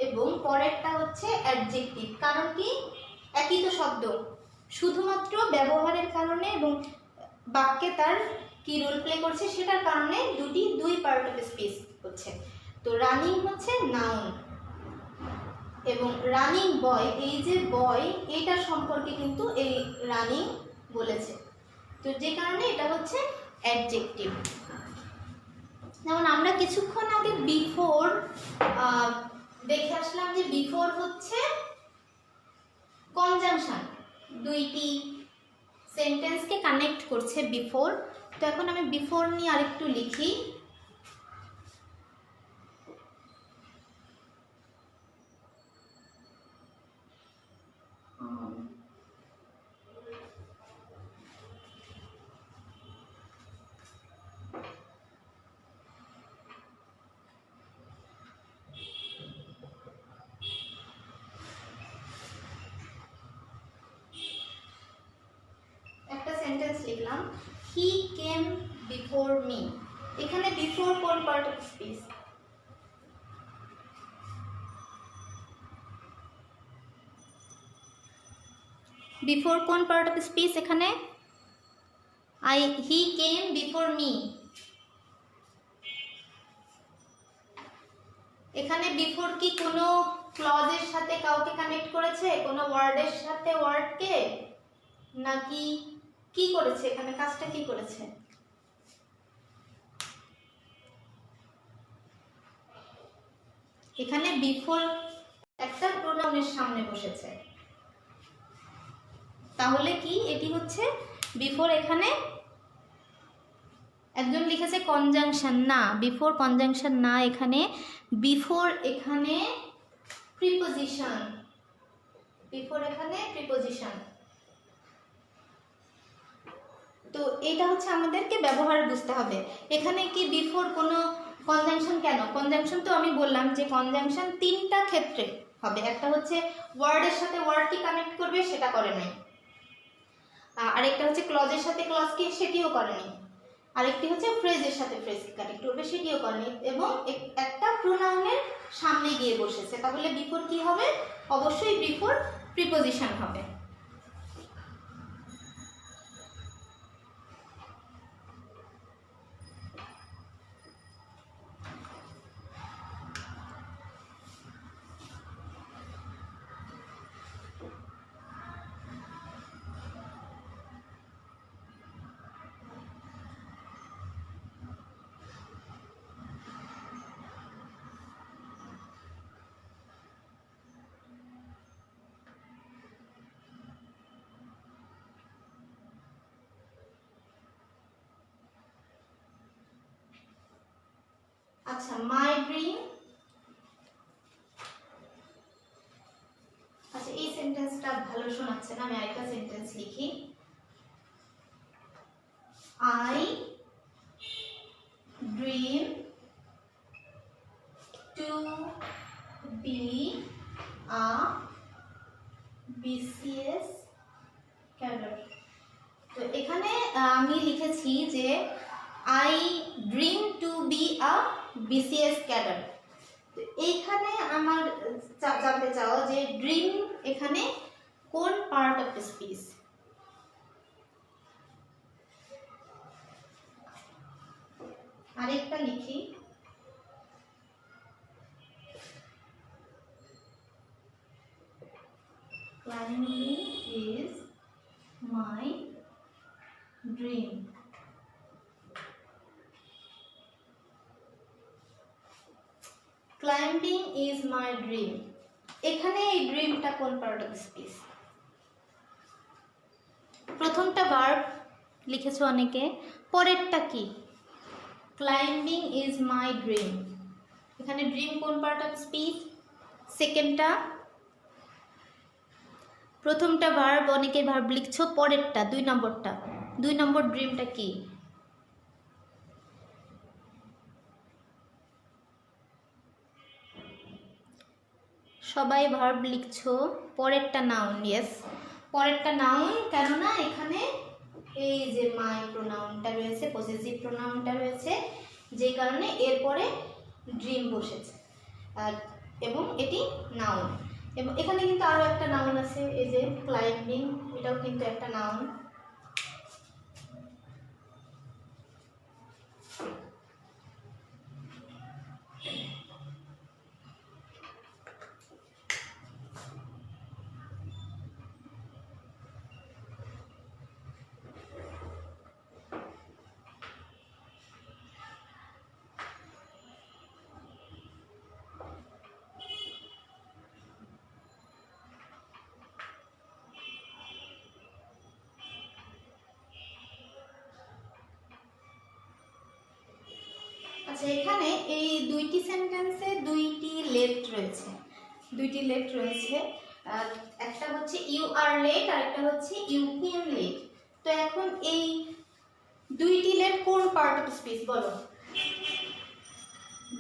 এবং পরেরটা হচ্ছে অ্যাডজেক্টিভ। কারণ কি, একই তো শব্দ, শুধুমাত্র ব্যবহারের কারণে এবং বাক্যে তার কি রোল প্লে করছে সেটার কারণে দুই পার্ট অফ স্পিচ হচ্ছে। তো রানিং হচ্ছে নাউন, এবং রানিং বয়, এই যে বয় এইটার সম্পর্কে কিন্তু এই রানিং বলেছে, তো যে কারণে এটা হচ্ছে অ্যাডজেক্টিভ। যেমন আমরা কিছুক্ষণ আগে বিফোর দেখে আসলাম যে বিফোর হচ্ছে কনজাংশন, দুইটি সেন্টেন্সকে কানেক্ট করছে বিফোর। তো এখন আমি বিফোর নিয়ে আরেকটু লিখি। একটা সেন্টেন্স লিখলাম, হি কেম বিফোর মি। এখানে বিফোর কোন পার্ট অফ স্পিচ? বিফোর কোন পার্ট অফ স্পিচ এখানে? হি কেম বিফোর মি। এখানে বিফোর কি কোনো ক্লজের সাথে কাউকে কানেক্ট করেছে, কোনো ওয়ার্ডের সাথে ওয়ার্ডকে, নাকি কি করেছে? এখানে কাজটা কি করেছে? এখানে বিফোর একটা প্রোনাউনের সামনে বসেছে, তাহলে কি এটি হচ্ছে বিফোর? এখানে একজন লিখেছে কনজাংশন, না বিফোর কনজাংশন না, এখানে বিফোর এখানে প্রিপোজিশন, বিফোর এখানে প্রিপোজিশন। তো এটা হচ্ছে আমাদেরকে ব্যবহার বুঝতে হবে। এখানে কি বিফোর কোনো কনজাংশন? কেন কনজাংশন? তো আমি বললাম যে কনজাংশন তিনটা ক্ষেত্রে হবে। একটা হচ্ছে ওয়ার্ডের সাথে ওয়ার্ডকে কানেক্ট করবে, সেটা করে নাই। আরেকটা হচ্ছে ক্লজের সাথে ক্লজকে, সেটিও করেনি। আরেকটি হচ্ছে ফ্রেজের সাথে ফ্রেজকে কানেক্ট করবে, সেটিও করেনি। এবং একটা প্রোনাউনের সামনে গিয়ে বসেছে, তাহলে বিফোর কি হবে? অবশ্যই বিফোর প্রিপোজিশন হবে। আচ্ছা, মাই ড্রিম। আচ্ছা, এই সেন্টেন্সটা ভালো শোনাচ্ছে না, আমি আরেকটা সেন্টেন্স লিখি। I dream to be a BCS cadre. তো এখানে আমি লিখেছি যে I dream to be a BCS cadre. এইখানে আমার জানতে চাও যে ড্রিম এখানে কোন পার্ট অফ স্পিচ? আরেকটা লিখি, climbing is my dream. Climbing is my dream. এখানে এই ড্রিমটা কোন পার্ট অফ স্পিচ? প্রথমটা ভার্ব লিখেছো অনেকে, পরেরটা কি? Climbing is my dream. এখানে ড্রিম কোন পার্ট অফ স্পিচ? সেকেন্ডটা, প্রথমটা ভার্ব, অনেকে ভার্ব লিখছো, পরেরটা 2 নম্বরটা, 2 নম্বর ড্রিমটা কি? সবাই ভার্ব লিখছো, পরেরটা নাউন। ইয়েস, পরেরটা নাউন, কেননা এখানে এই যে মাই প্রোনাউনটা রয়েছে, পসেসিভ প্রোনাউনটা রয়েছে, যে কারণে এরপরে ড্রিম বসেছে, এবং এটি নাউন। এবং এখানে কিন্তু আরও একটা নাউন আছে, এই যে ক্লাইম্বিং, এটাও কিন্তু একটা নাউন। আচ্ছা, এখানে এই দুইটি সেন্টেন্সে দুইটি লেট রয়েছে। একটা হচ্ছে ইউ আর লেট আর একটা হচ্ছে ইউ কেম লেট। তো এখন এই দুইটি লেট কোন পার্ট অফ স্পিচ বলো?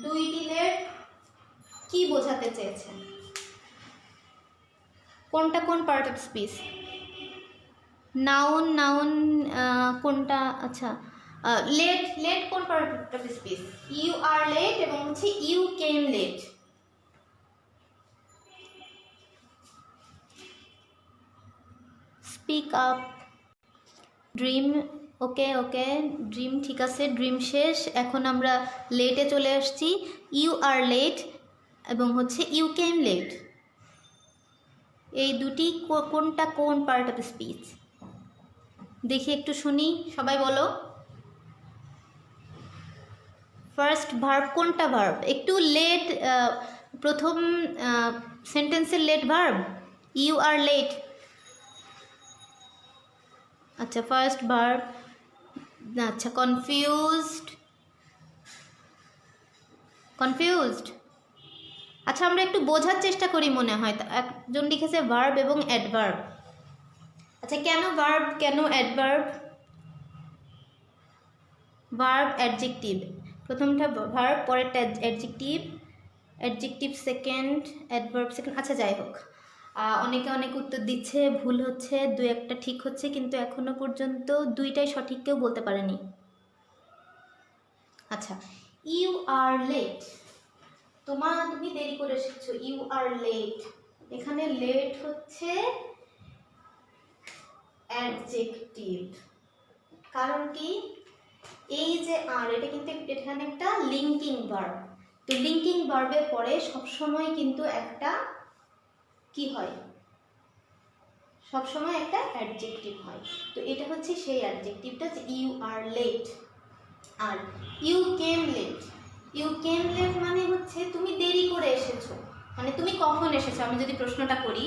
দুইটি লেট কি বোঝাতে চেয়েছেন? কোনটা কোন পার্ট অফ স্পিচ? নাউন কোনটা? আচ্ছা, লেট কোন part of speech? You are late এবং হচ্ছে you came late. Speak up. Dream, okay dream ঠিক আছে, ড্রিম শেষ। এখন আমরা লেটে চলে আসছি। ইউ আর লেট এবং হচ্ছে ইউ কেম লেট, এই দুটি কোনটা কোন পার্ট অফ স্পিচ? দেখি একটু শুনি, সবাই বলো। ফার্স্ট ভার্ব কোনটা ভার্ব? একটু লেট, প্রথম সেন্টেন্সের late verb you are late. আচ্ছা, ফার্স্ট ভার্ব। আচ্ছা, কনফিউজড। আচ্ছা, আমরা একটু বোঝার চেষ্টা করি মনে হয়। একজন লিখেছে ভার্ব এবং অ্যাডভার্ব। আচ্ছা, কেন ভার্ব, কেন অ্যাডভার্ব? ভার্ব অ্যাডজেক্টিভ, প্রথমটা ভার্ব, পরেরটা অ্যাডজেক্টিভ সেকেন্ড, অ্যাডভার্ব সেকেন্ড। আচ্ছা, যাই হোক, অনেকে অনেক উত্তর দিচ্ছে, ভুল হচ্ছে, দু একটা ঠিক হচ্ছে, কিন্তু এখনো পর্যন্ত দুইটাই সঠিক কেউ বলতে পারেনি। আচ্ছা, ইউ আর লেট, তুমি দেরি করে এসেছো, ইউ আর লেট। এখানে লেট হচ্ছে অ্যাডজেক্টিভ, কারণ কি? এই যে আর, এটা কিন্তু এখানে একটা লিঙ্কিং ভার্ব। তো লিঙ্কিং ভার্বের পরে সবসময় কিন্তু একটা কি হয়? সবসময় একটা অ্যাডজেক্টিভ হয়। তো এটা হচ্ছে সেই অ্যাডজেক্টিভটা, যে ইউ আর লেট। আর ইউ কেম লেট, মানে হচ্ছে তুমি দেরি করে এসেছো, মানে তুমি কখন এসেছো। আমি যদি প্রশ্নটা করি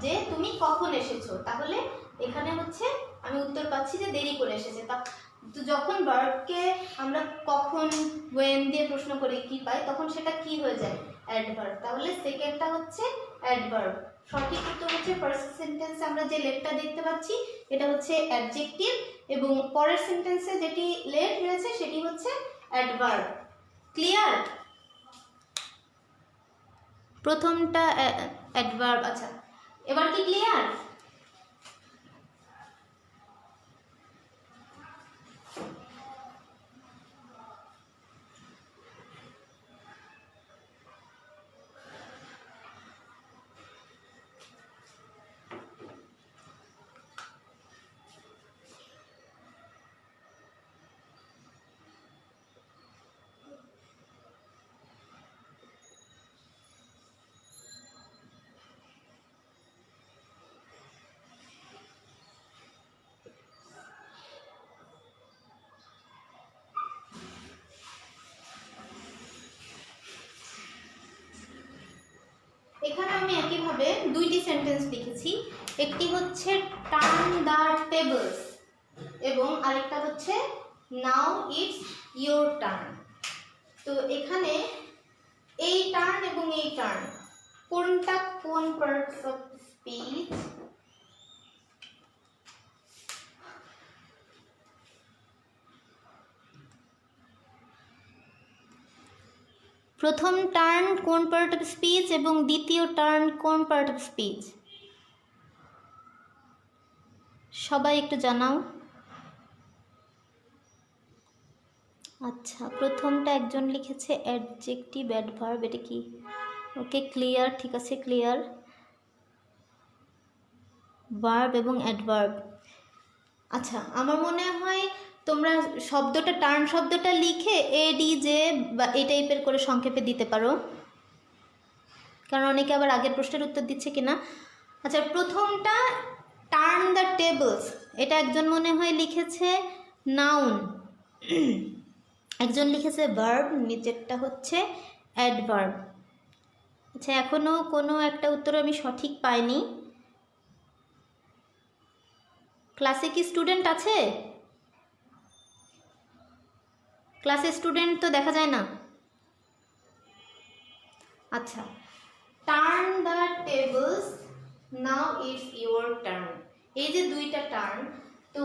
যে তুমি কখন এসেছো, তাহলে এখানে হচ্ছে আমি উত্তর পাচ্ছি যে দেরি করে এসেছে। তো যখন ভার্বকে আমরা কখন, ওয়েন দিয়ে প্রশ্ন করে কি পাই, তখন সেটা কি হয়ে যায়? অ্যাডভার্ব। তাহলে সেকেন্ডটা হচ্ছে অ্যাডভার্ব। সঠিক উত্তর হচ্ছে ফার্স্ট সেন্টেন্সে আমরা যে লেটটা দেখতে পাচ্ছি এটা হচ্ছে অ্যাডজেক্টিভ, এবং পরের সেন্টেন্সে যেটি লেট রয়েছে সেটি হচ্ছে অ্যাডভার্ব। ক্লিয়ার? প্রথমটা অ্যাডভার্ব। আচ্ছা, এবার কি ক্লিয়ার? এখানে আমি একইভাবে দুইটি সেন্টেন্স লিখেছি। একটি হচ্ছে টার্ন দ্য টেবলস এবং আরেকটা হচ্ছে নাও ইটস ইয়োর টার্ন। তো এখানে এই টার্ন এবং এই টার্ন কোনটা কোন পার্টস অফ স্পিচ? প্রথম টার্ন কোন পার্ট অফ স্পিচ এবং দ্বিতীয় টার্ন কোন পার্ট অফ স্পিচ? সবাই একটু জানাও। আচ্ছা, প্রথমটা একজন লিখেছে অ্যাডজেক্টিভ অ্যাডভার্ব, এটা কি? ওকে, ক্লিয়ার, ঠিক আছে, ক্লিয়ার। ভার্ব এবং অ্যাডভার্ব। আচ্ছা, আমার মনে হয় তোমরা শব্দটা, টার্ন শব্দটা লিখে এডি জে বা এই টাইপের করে সংক্ষেপে দিতে পারো, কারণ অনেকে আবার আগের প্রশ্নের উত্তর দিচ্ছে কিনা। আচ্ছা, প্রথমটা টার্ন দ্য টেবলস, এটা একজন মনে হয় লিখেছে নাউন, একজন লিখেছে ভার্ব, নিচেরটা হচ্ছে অ্যাডভার্ব। আচ্ছা, এখনও কোনো একটা উত্তর আমি সঠিক পাইনি। ক্লাসে কি স্টুডেন্ট আছে? ক্লাসে স্টুডেন্ট তো দেখা যায় না। আচ্ছা, turn the tables, now it's your turn. এই যে দুইটা টার্ন, তো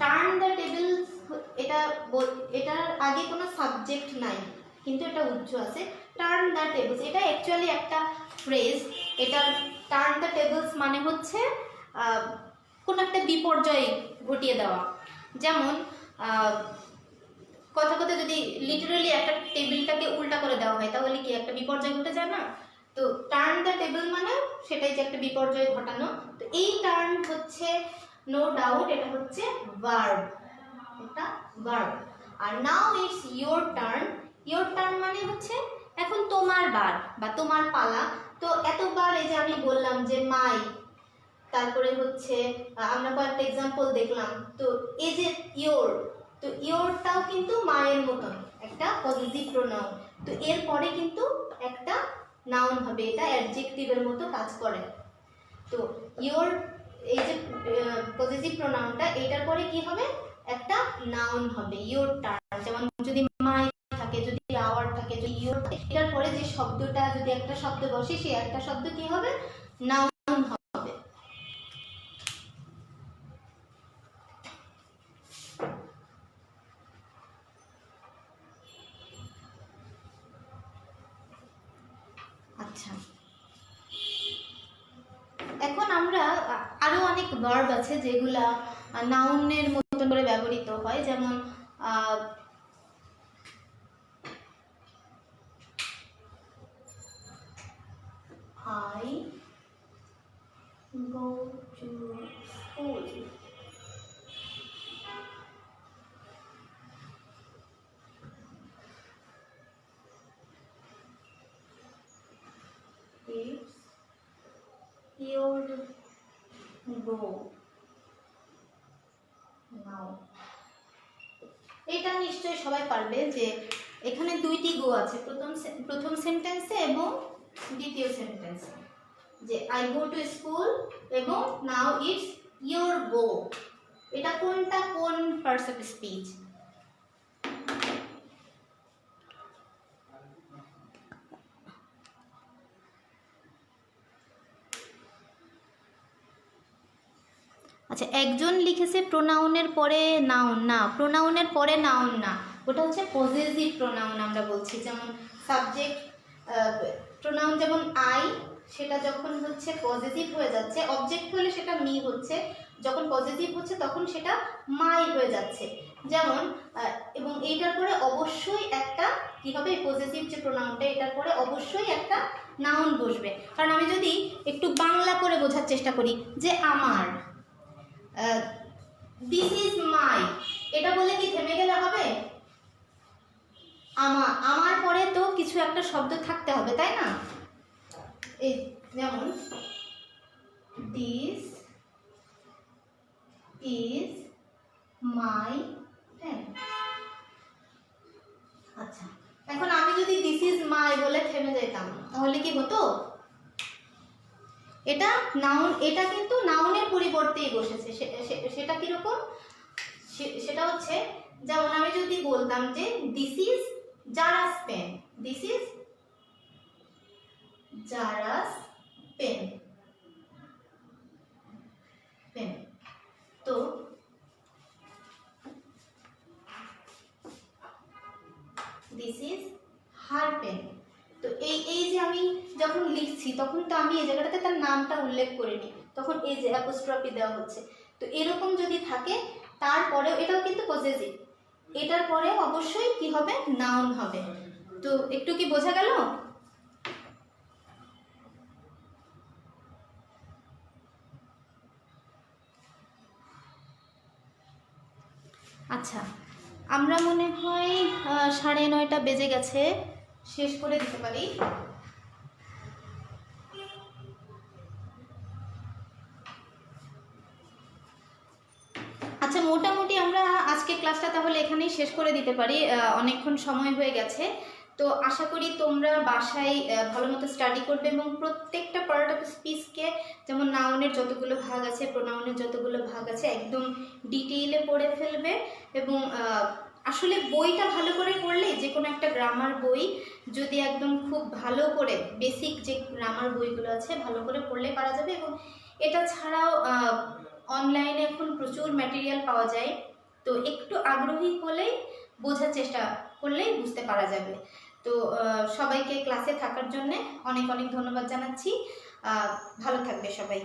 টার্ন দ্য টেবলস এটার আগে কোনো সাবজেক্ট নাই, কিন্তু এটা উজ্জ আছে। টার্ন দ্য টেবলস এটা অ্যাকচুয়ালি একটা ফ্রেজ। এটা টার্ন দ্য টেবলস মানে হচ্ছে কোনো একটা বিপর্যয় ঘটিয়ে দেওয়া। যেমন কথা কথা যদি লিটারালি একটা টেবিলটাকে উল্টা করে দেওয়া হয় তাহলে কি একটা বিপর্যয় ঘটে যায় না? তো টার্ন দ্য টেবিল মানে সেটাই যে একটা বিপর্যয় ঘটানো। তো এই টার্ন হচ্ছে নো ডাউট এটা হচ্ছে ভার্ব, এটা ভার্ব। আর now it's your turn, your turn মানে হচ্ছে এখন তোমার বার বা তোমার পালা। তো এতবার এই যে আমি বললাম যে মাই, তারপরে হচ্ছে আমরা কয়েকটা এক্সাম্পল দেখলাম। তো এই যে ইওর, তো ইওরটাও কিন্তু মায়ের মতন একটা পজিটিভ প্রোনাউন। তো এরপরে কিন্তু একটা নাউন হবে, এটা অ্যাডজেক্টিভের মতো কাজ করে। তো ইওর এই যে পজিটিভ প্রোনাউনটা, এটার পরে কি হবে? একটা নাউন হবে, ইওর টার্ন। যেমন যদি মাই থাকে, যদি আওয়ার থাকে, যদি ইওর, এটার পরে যে শব্দটা যদি একটা শব্দ বসে, সেই একটা শব্দ কি হবে? নাউন হবে। আচ্ছা, এখন আমরা আরো অনেক ভার্ব আছে যেগুলা নাউনের মতন করে ব্যবহৃত হয়। যেমন I go to school. It's your go now. এটা নিশ্চয়ই সবাই পারবে যে এখানে দুইটি গো আছে, প্রথম সেন্টেন্সে এবং দ্বিতীয় সেন্টেন্সে, যে আই গো টু স্কুল এবং নাও ইটস ইওর গো। এটা কোনটা কোন পার্টস অফ স্পিচ? আচ্ছা, একজন লিখেছে প্রোনাউনের পরে নাউন না, প্রোনাউনের পরে নাউন না, ওটা হচ্ছে পজেসিভ প্রোনাউন আমরা বলছি। যেমন সাবজেক্ট প্রোনাউন, যেমন আই, সেটা যখন হচ্ছে পজিটিভ হয়ে যাচ্ছে, অবজেক্ট হলে সেটা মি হচ্ছে, যখন পজিটিভ হচ্ছে তখন সেটা মাই হয়ে যাচ্ছে। যেমন এবং এইটার পরে অবশ্যই একটা কি হবে? পজিটিভ যে প্রোনাউনটা, এটার পরে অবশ্যই একটা নাউন বসবে। কারণ আমি যদি একটু বাংলা করে বোঝার চেষ্টা করি যে আমার, দিস ইজ মাই, এটা বলে কি থেমে গেলে হবে? আমার পরে তো কিছু একটা শব্দ থাকতে হবে, তাই না? এই যেমন দিস ইজ মাই পেন। আচ্ছা, এখন আমি যদি দিস ইজ মাই বলে থেমে যেতাম তাহলে কি হতো? এটা নাউন, এটা কিন্তু নাউনের পরিবর্তেই বসেছে। সেটা কিরকম? সেটা হচ্ছে যেমন আমি যদি বলতাম যে this is Zara's pen, this is Zara's pen, pen. তো দিস ইজ হার পেন। তো এই যে আমি যখন লিখছি তখন তো আমি এই জায়গাটাতে তার নামটা উল্লেখ করিনি, তখন এই যে অ্যাপোস্ট্রফি দেওয়া হচ্ছে। তো এরকম যদি থাকে, তারপরেও এটাও কিন্তু পজেসিভ, এটার পরে অবশ্যই কি হবে? নাউন হবে। তো একটু কি বোঝা গেল? আচ্ছা, আমরা মনে হয় 9:30 বেজে গেছে, শেষ করে দিতে পারি। আচ্ছা, মোটামুটি আমরা আজকে ক্লাসটা তাহলে এখানেই শেষ করে দিতে পারি, অনেকক্ষণ সময় হয়ে গেছে। তো আশা করি তোমরা বাসায় ভালো মতো স্টাডি করবে এবং প্রত্যেকটা পার্ট অফ স্পিচকে, যেমন নাউনের যতগুলো ভাগ আছে, প্রোনাউনের যতগুলো ভাগ আছে, একদম ডিটেইলে পড়ে ফেলবে। এবং আসলে বইটা ভালো করে পড়লে, যে কোনো একটা গ্রামার বই যদি একদম খুব ভালো করে, বেসিক যে গ্রামার বইগুলো আছে ভালো করে পড়লে পারা যাবে। এবং এটা ছাড়াও অনলাইনে এখন প্রচুর ম্যাটেরিয়াল পাওয়া যায়, তো একটু আগ্রহী হলেই বোঝার চেষ্টা করলেই বুঝতে পারা যাবে। তো সবাইকে ক্লাসে থাকার জন্য অনেক অনেক ধন্যবাদ জানাচ্ছি। ভালো থাকবে সবাই।